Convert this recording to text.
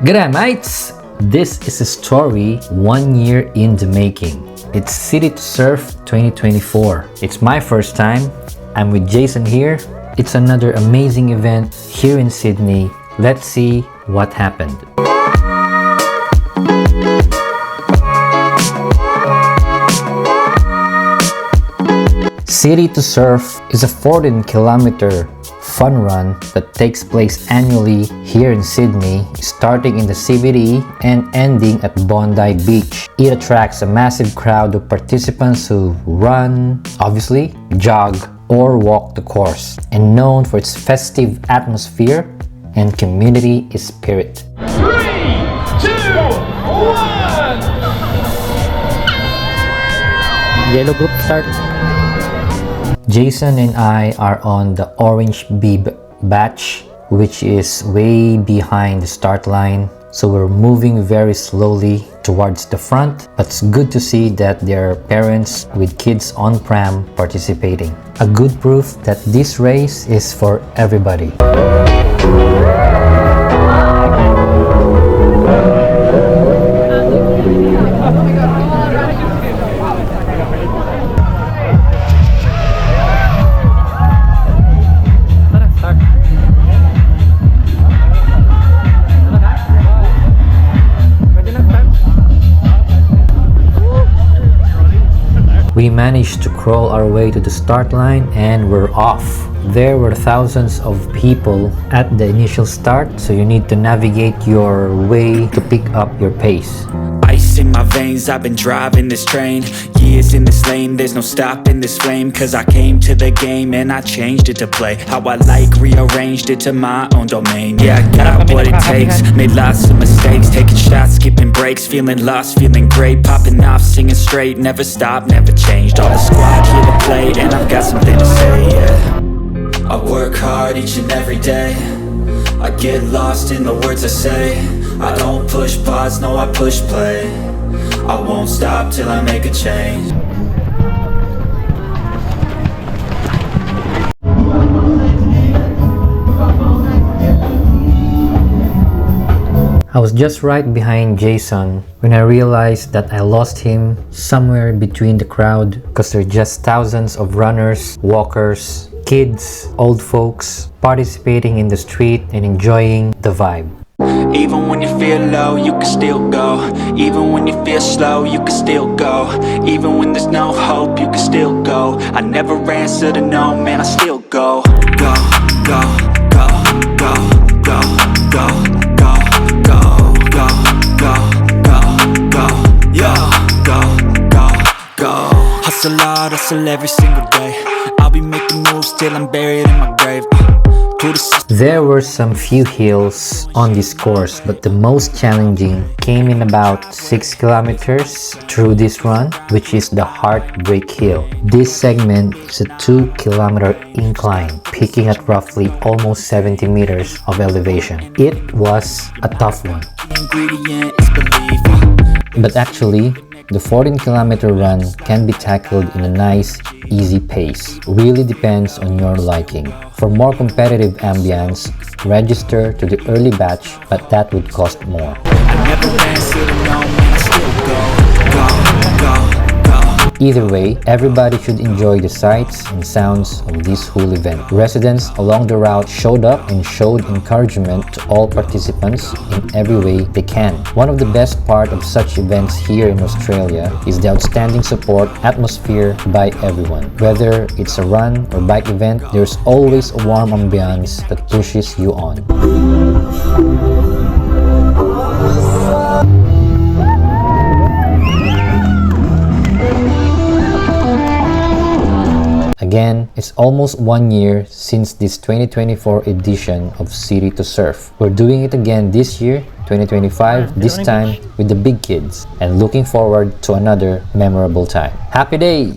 G'day mates! This is a story 1 year in the making. It's City2Surf 2024. It's my first time. I'm with Jason here. It's another amazing event here in Sydney. Let's see what happened. City2Surf is a 14-kilometer fun run that takes place annually here in Sydney, starting in the CBD and ending at Bondi Beach. It attracts a massive crowd of participants who run, obviously, jog, or walk the course, and known for its festive atmosphere and community spirit. 3, 2, 1! Yellow group start. Jason and I are on the orange bib batch, which is way behind the start line. So we're moving very slowly towards the front, but it's good to see that there are parents with kids on pram participating. A good proof that this race is for everybody. We managed to crawl our way to the start line and we're off. There were thousands of people at the initial start, so you need to navigate your way to pick up your pace. Ice in my veins, I've been driving this train. Years in this lane, there's no stopping this flame. Cause I came to the game and I changed it to play how I like, rearranged it to my own domain. Yeah, I got what it takes, made lots of mistakes, taking shots, skipping breaks, feeling lost, feeling great, popping off, singing straight, never stopped, never changed. All the squad here to play, and I've got something to say, yeah. I work hard each and every day, I get lost in the words I say. I don't push pause, no, I push play. I won't stop till I make a change. I was just right behind Jason when I realized that I lost him somewhere between the crowd, because there are just thousands of runners, walkers, kids, old folks participating in the street and enjoying the vibe. Even when you feel low, you can still go. Even when you feel slow, you can still go. Even when there's no hope, you can still go. I never answer to no, man, I still go. Go, go, go, go, go, go, go, go, go, go, go, go, yo, go, go, go. Hustle hard, hustle every single day. I'll be making moves till I'm buried in my grave. There were some few hills on this course, but the most challenging came in about 6 kilometers through this run, which is the Heartbreak Hill. This segment is a 2-kilometer incline, peaking at roughly almost 70 meters of elevation. It was a tough one. But actually, the 14-kilometer run can be tackled in a nice, easy pace. Really depends on your liking. For more competitive ambience, register to the early batch, but that would cost more. Either way, everybody should enjoy the sights and sounds of this whole event. Residents along the route showed up and showed encouragement to all participants in every way they can. One of the best parts of such events here in Australia is the outstanding support atmosphere by everyone. Whether it's a run or bike event, there's always a warm ambiance that pushes you on. Again, it's almost 1 year since this 2024 edition of City2Surf. We're doing it again this year, 2025, this time with the big kids, and looking forward to another memorable time. Happy day!